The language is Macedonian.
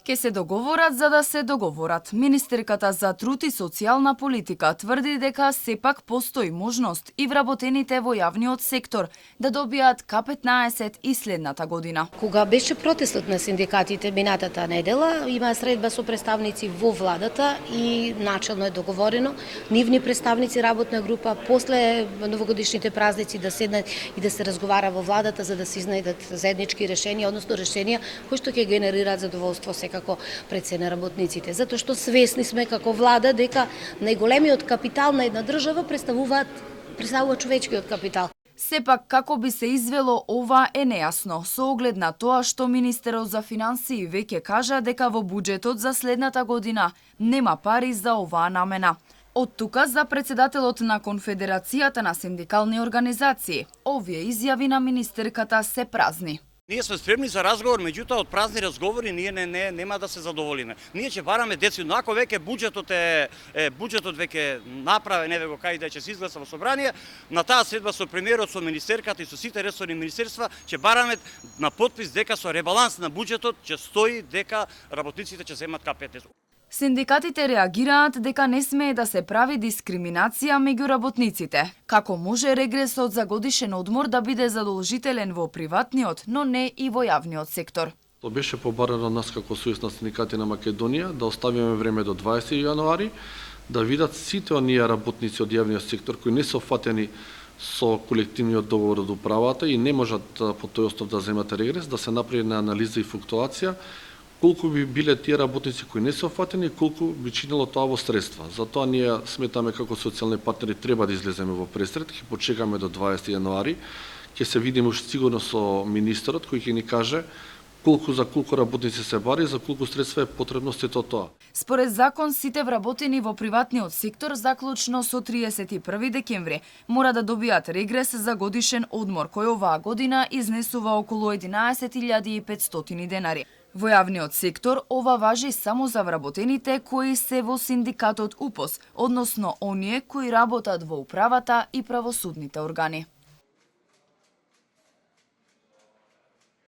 Ке се договорат за да се договорат. Министерката за труд и социјална политика тврди дека сепак постои можност и вработените во јавниот сектор да добијат К15 и следната година. Кога беше протестот на синдикатите минатата недела, има средба со представници во владата и начелно е договорено нивни представници работна група после новогодишните празници да седнат и да се разговара во владата за да се изнајдат заеднички решенија, односно решенија кои што ќе генерираат задоволство како пред се на работниците, затоа што свесни сме како влада дека најголемиот капитал на една држава представува човечкиот капитал. Сепак, како би се извело ова е нејасно, со оглед на тоа што Министерот за финансии веќе кажа дека во буџетот за следната година нема пари за оваа намена. Од тука за председателот на Конфедерацијата на синдикални организации, овие изјави на министерката се празни. Ние сме спремни за разговор, меѓутоа од празни разговори ние нема да се задоволиме. Ние ќе бараме децидно, ако веќе буџетот веќе направен, еве го кај да ќе се изгласа во собрание, на таа седба со премиерот, со министерката и со сите ресорни министерства ќе бараме на подпис дека со ребаланс на буџетот ќе стои дека работниците ќе земат К15. Синдикатите реагираат дека не смее да се прави дискриминација меѓу работниците. Како може регресот за годишен одмор да биде задолжителен во приватниот, но не и во јавниот сектор? То беше побарано нас како Сојуз на синдикати на Македонија да оставиме време до 20 јануари да видат сите оние работници од јавниот сектор кои не се офатени со колективниот договор од управата и не можат по тој основ да земат регрес, да се направи на анализа и флуктуација колку би биле тие работници кои не се офатени и колку би чинело тоа во средства. Затоа ние сметаме како социјални партнери треба да излеземе во пресред, ќе почекаме до 20 јануари, ќе се видиме уште сигурно со министерот кој ќе ни каже за колку работници се бари, за колку средства е потребно сето тоа. Според закон, сите вработени во приватниот сектор заклучно со 31 декември мора да добијат регрес за годишен одмор, кој оваа година изнесува околу 11.500 денари. Во јавниот сектор ова важи само за вработените кои се во синдикатот УПОС, односно оние кои работат во управата и правосудните органи.